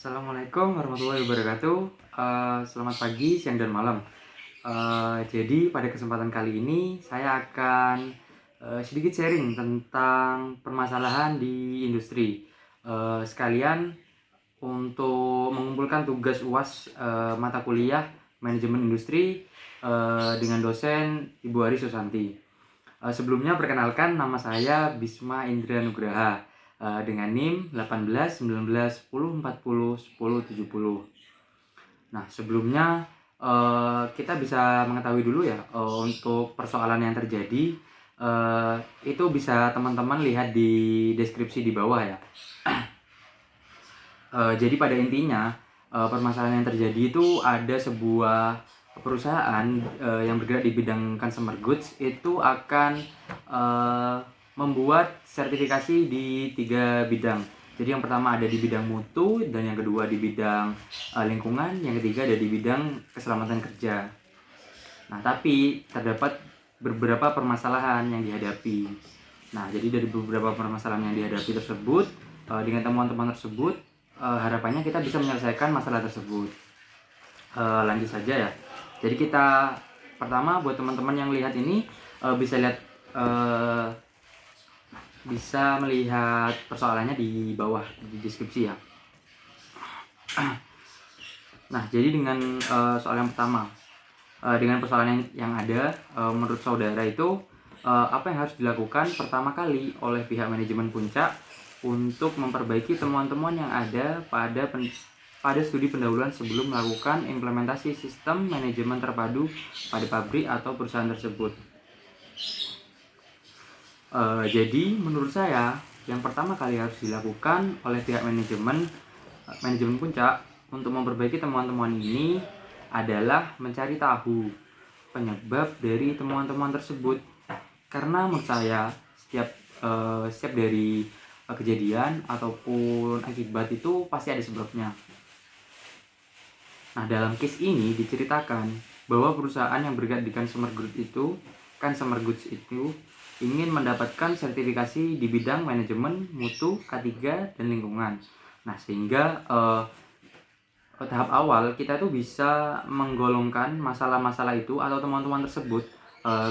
Assalamualaikum warahmatullahi wabarakatuh. Selamat pagi, siang, dan malam. Jadi pada kesempatan kali ini saya akan sedikit sharing tentang permasalahan di industri. Sekalian untuk mengumpulkan tugas UAS mata kuliah manajemen industri dengan dosen Ibu Ari Susanti. Sebelumnya perkenalkan, nama saya Bisma Indra Nugraha dengan NIM 18 19 10 40 10 70. Nah, sebelumnya kita bisa mengetahui dulu ya untuk persoalan yang terjadi. Itu bisa teman-teman lihat di deskripsi di bawah ya. Jadi pada intinya permasalahan yang terjadi itu ada sebuah perusahaan yang bergerak di bidang consumer goods itu akan membuat sertifikasi di 3 bidang. Jadi yang pertama ada di bidang mutu, dan yang kedua di bidang lingkungan, yang ketiga ada di bidang keselamatan kerja. Nah, tapi terdapat beberapa permasalahan yang dihadapi. Nah, jadi dari beberapa permasalahan yang dihadapi tersebut, dengan temuan-temuan tersebut, harapannya kita bisa menyelesaikan masalah tersebut. Lanjut saja ya. Jadi kita pertama buat teman-teman yang lihat ini bisa melihat persoalannya di bawah di deskripsi ya. Nah, jadi dengan soal yang pertama, dengan persoalan yang ada, menurut saudara itu apa yang harus dilakukan pertama kali oleh pihak manajemen Puncak untuk memperbaiki temuan-temuan yang ada pada studi pendahuluan sebelum melakukan implementasi sistem manajemen terpadu pada pabrik atau perusahaan tersebut. Jadi menurut saya yang pertama kali harus dilakukan oleh pihak manajemen Puncak untuk memperbaiki temuan-temuan ini adalah mencari tahu penyebab dari temuan-temuan tersebut. Karena menurut saya setiap dari kejadian ataupun akibat itu pasti ada sebabnya. Nah, dalam case ini diceritakan bahwa perusahaan yang bergerak di consumer goods itu ingin mendapatkan sertifikasi di bidang manajemen, mutu, K3, dan lingkungan. Nah, sehingga tahap awal kita tuh bisa menggolongkan masalah-masalah itu atau temuan-temuan tersebut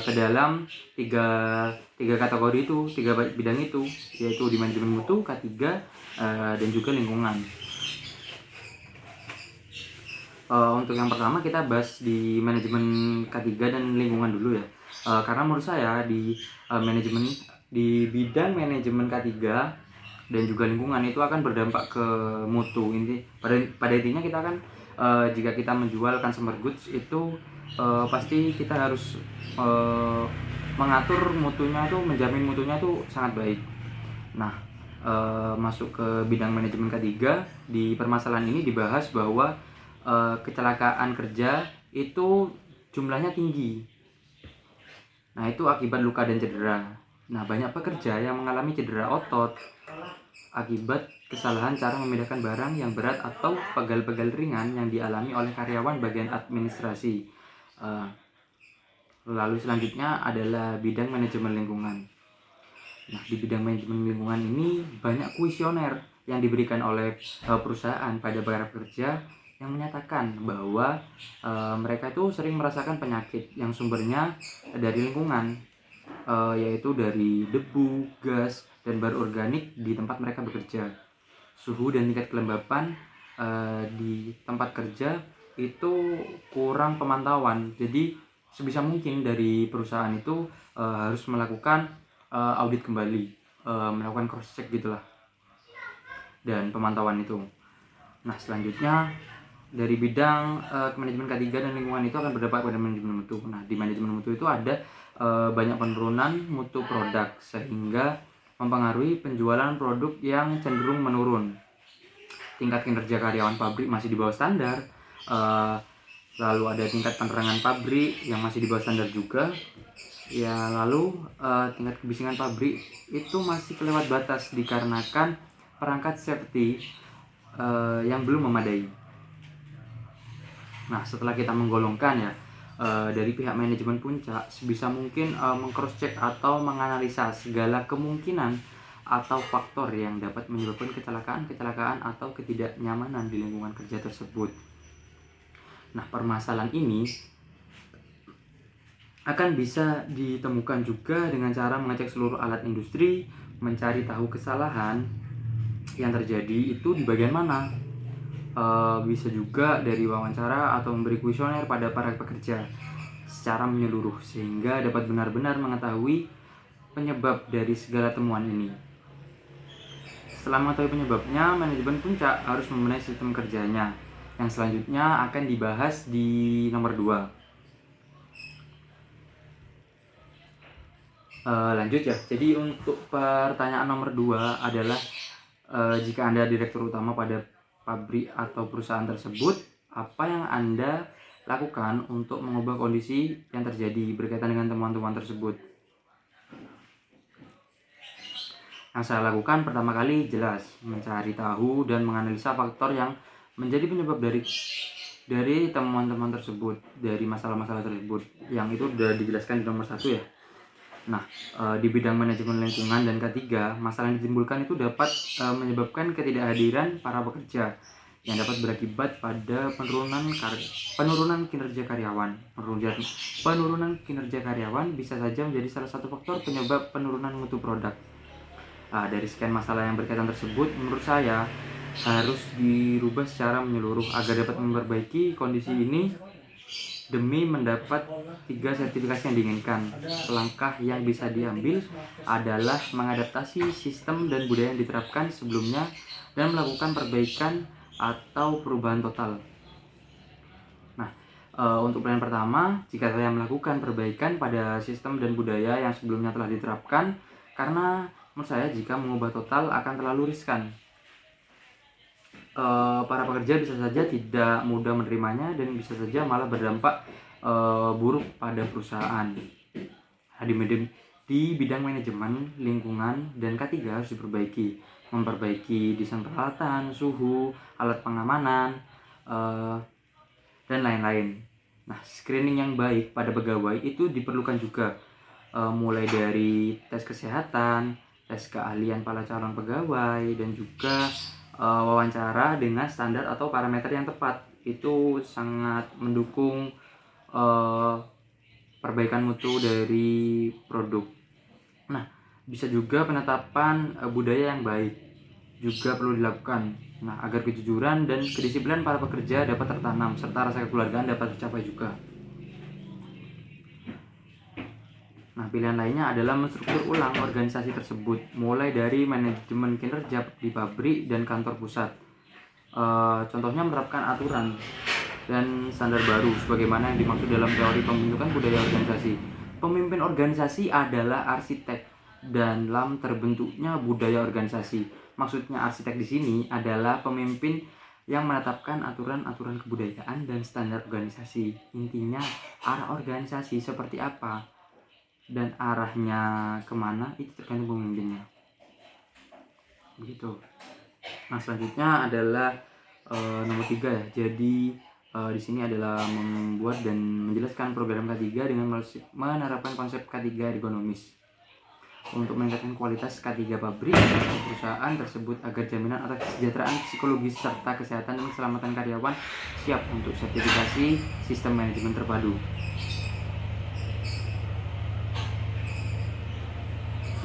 ke dalam tiga kategori itu, 3 bidang itu, yaitu di manajemen mutu, K3, dan juga lingkungan. Untuk yang pertama kita bahas di manajemen K3 dan lingkungan dulu ya. Karena menurut saya di bidang manajemen K3 dan juga lingkungan itu akan berdampak ke mutu. Pada intinya kita kan jika kita menjual consumer goods itu pasti kita harus mengatur mutunya itu, menjamin mutunya itu sangat baik. Nah, masuk ke bidang manajemen K3, di permasalahan ini dibahas bahwa kecelakaan kerja itu jumlahnya tinggi. Nah, itu akibat luka dan cedera. Nah, banyak pekerja yang mengalami cedera otot akibat kesalahan cara memindahkan barang yang berat atau pegal-pegal ringan yang dialami oleh karyawan bagian administrasi. Lalu selanjutnya adalah bidang manajemen lingkungan. Nah, di bidang manajemen lingkungan ini banyak kuesioner yang diberikan oleh perusahaan pada para pekerja yang menyatakan bahwa mereka itu sering merasakan penyakit yang sumbernya dari lingkungan, yaitu dari debu, gas, dan bahan organik di tempat mereka bekerja. Suhu dan tingkat kelembapan di tempat kerja itu kurang pemantauan. Jadi sebisa mungkin dari perusahaan itu harus melakukan audit kembali, melakukan cross check gitulah, dan pemantauan itu. Nah, selanjutnya dari bidang manajemen K3 dan lingkungan itu akan berdampak pada manajemen mutu. Nah, di manajemen mutu itu ada banyak penurunan mutu produk sehingga mempengaruhi penjualan produk yang cenderung menurun. Tingkat kinerja karyawan pabrik masih di bawah standar. Lalu ada tingkat penerangan pabrik yang masih di bawah standar juga. Ya, lalu tingkat kebisingan pabrik itu masih kelewat batas dikarenakan perangkat safety yang belum memadai. Nah, setelah kita menggolongkan ya, dari pihak manajemen Puncak sebisa mungkin meng-cross check atau menganalisa segala kemungkinan atau faktor yang dapat menyebabkan kecelakaan atau ketidaknyamanan di lingkungan kerja tersebut. Nah, permasalahan ini akan bisa ditemukan juga dengan cara mengecek seluruh alat industri, mencari tahu kesalahan yang terjadi itu di bagian mana. Bisa juga dari wawancara atau memberi kuesioner pada para pekerja secara menyeluruh sehingga dapat benar-benar mengetahui penyebab dari segala temuan ini. Setelah mengetahui penyebabnya, manajemen puncak harus membenahi sistem kerjanya. Yang selanjutnya akan dibahas di nomor 2. Lanjut ya. Jadi untuk pertanyaan nomor 2 adalah jika Anda direktur utama pada pabrik atau perusahaan tersebut, apa yang Anda lakukan untuk mengubah kondisi yang terjadi berkaitan dengan temuan-temuan tersebut? Yang saya lakukan pertama kali jelas mencari tahu dan menganalisa faktor yang menjadi penyebab dari temuan-temuan tersebut, dari masalah-masalah tersebut, yang itu sudah dijelaskan di nomor 1 ya. Nah, di bidang manajemen lingkungan dan ketiga, masalah yang ditimbulkan itu dapat menyebabkan ketidakhadiran para pekerja yang dapat berakibat pada penurunan kinerja karyawan. Penurunan kinerja karyawan bisa saja menjadi salah satu faktor penyebab penurunan mutu produk. Dari sekian masalah yang berkaitan tersebut, menurut saya harus dirubah secara menyeluruh agar dapat memperbaiki kondisi ini demi mendapat 3 sertifikasi yang diinginkan. Langkah yang bisa diambil adalah mengadaptasi sistem dan budaya yang diterapkan sebelumnya dan melakukan perbaikan atau perubahan total. Nah, untuk plan pertama, jika saya melakukan perbaikan pada sistem dan budaya yang sebelumnya telah diterapkan, karena menurut saya jika mengubah total akan terlalu riskan. Para pekerja bisa saja tidak mudah menerimanya dan bisa saja malah berdampak buruk pada perusahaan. Di bidang manajemen lingkungan dan K3 harus memperbaiki desain peralatan, suhu, alat pengamanan, dan lain-lain. Nah, screening yang baik pada pegawai itu diperlukan juga, mulai dari tes kesehatan, tes keahlian para calon pegawai, dan juga wawancara dengan standar atau parameter yang tepat. Itu sangat mendukung perbaikan mutu dari produk. Nah, bisa juga penetapan budaya yang baik juga perlu dilakukan. Nah, agar kejujuran dan kedisiplinan para pekerja dapat tertanam serta rasa kekeluargaan dapat tercapai juga. Nah, pilihan lainnya adalah menstruktur ulang organisasi tersebut, mulai dari manajemen kinerja di pabrik dan kantor pusat. Contohnya menerapkan aturan dan standar baru, sebagaimana yang dimaksud dalam teori pembentukan budaya organisasi. Pemimpin organisasi adalah arsitek dalam terbentuknya budaya organisasi. Maksudnya arsitek di sini adalah pemimpin yang menetapkan aturan-aturan kebudayaan dan standar organisasi. Intinya arah organisasi seperti apa dan arahnya kemana itu tergantung pemimpinnya. Begitu. Nah, selanjutnya adalah nomor 3 ya. Jadi di sini adalah membuat dan menjelaskan program K3 dengan menerapkan konsep K3 ergonomis untuk meningkatkan kualitas K3 pabrik atau perusahaan tersebut agar jaminan atas kesejahteraan psikologis serta kesehatan dan keselamatan karyawan siap untuk sertifikasi sistem manajemen terpadu.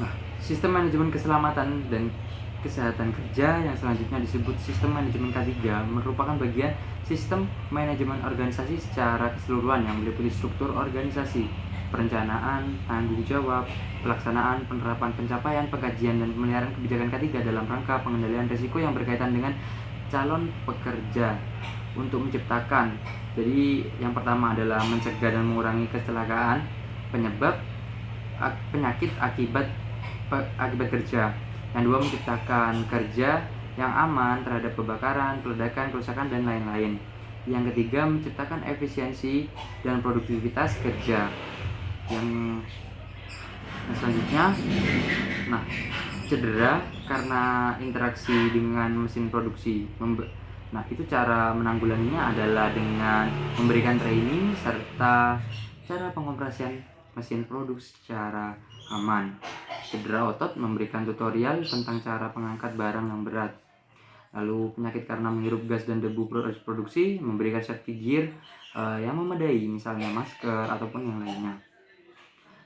Nah, sistem manajemen keselamatan dan kesehatan kerja yang selanjutnya disebut sistem manajemen K3 merupakan bagian sistem manajemen organisasi secara keseluruhan yang meliputi struktur organisasi, perencanaan, tanggung jawab, pelaksanaan, penerapan, pencapaian, pengkajian, dan pemeliharaan kebijakan K3 dalam rangka pengendalian risiko yang berkaitan dengan calon pekerja untuk menciptakan. Jadi yang pertama adalah mencegah dan mengurangi kecelakaan penyebab penyakit akibat kerja. Yang dua, menciptakan kerja yang aman terhadap kebakaran, peledakan, kerusakan, dan lain-lain. Yang ketiga, menciptakan efisiensi dan produktivitas kerja. Yang selanjutnya, cedera karena interaksi dengan mesin produksi. Nah, itu cara menanggulanginya adalah dengan memberikan training serta cara pengoperasian mesin produksi secara aman. cedera otot memberikan tutorial tentang cara mengangkat barang yang berat. Lalu penyakit karena menghirup gas dan debu produksi memberikan safety gear yang memadai, misalnya masker ataupun yang lainnya.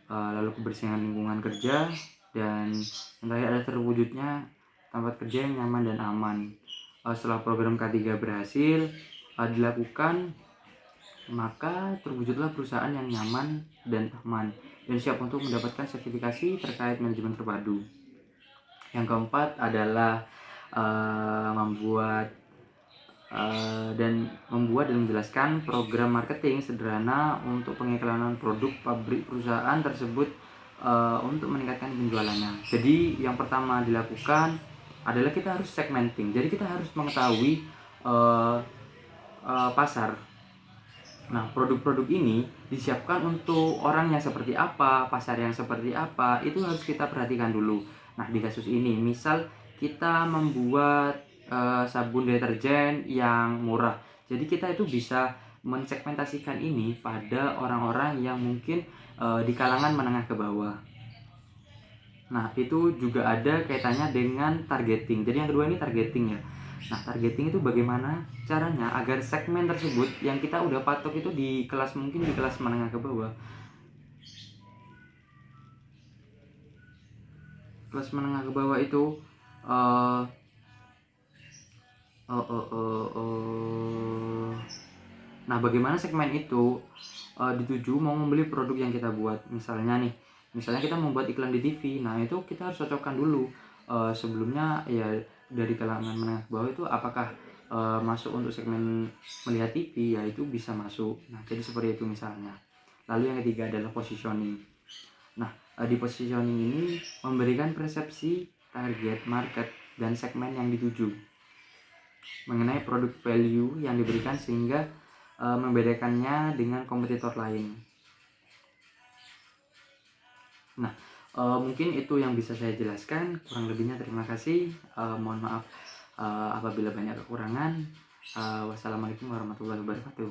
Lalu kebersihan lingkungan kerja, dan yang terakhir ada terwujudnya tempat kerja yang nyaman dan aman. Setelah program K3 berhasil dilakukan, maka terwujudlah perusahaan yang nyaman dan aman dan siap untuk mendapatkan sertifikasi terkait manajemen terpadu. Yang keempat adalah membuat dan menjelaskan program marketing sederhana untuk pengiklanan produk pabrik perusahaan tersebut untuk meningkatkan penjualannya. Jadi yang pertama dilakukan adalah kita harus segmenting. Jadi kita harus mengetahui pasar. Nah, produk-produk ini disiapkan untuk orang yang seperti apa, pasar yang seperti apa, itu harus kita perhatikan dulu. Nah, di kasus ini, misal kita membuat sabun deterjen yang murah. Jadi kita itu bisa mensegmentasikan ini pada orang-orang yang mungkin di kalangan menengah ke bawah. Nah, itu juga ada kaitannya dengan targeting. Jadi yang kedua ini targeting ya. Nah, targeting itu bagaimana caranya agar segmen tersebut yang kita udah patok itu di kelas, mungkin di kelas menengah ke bawah. Kelas menengah ke bawah itu nah, bagaimana segmen itu dituju mau membeli produk yang kita buat. Misalnya kita membuat iklan di TV. Nah, itu kita harus cocokkan dulu sebelumnya ya, dari kalangan menengah ke bawah itu apakah masuk untuk segmen melihat TV, ya itu bisa masuk. Nah, jadi seperti itu misalnya. Lalu yang ketiga adalah positioning. Nah, di positioning ini memberikan persepsi target market dan segmen yang dituju mengenai produk value yang diberikan sehingga membedakannya dengan kompetitor lain. Nah, mungkin itu yang bisa saya jelaskan. Kurang lebihnya terima kasih. Mohon maaf apabila banyak kekurangan. Wassalamualaikum warahmatullahi wabarakatuh.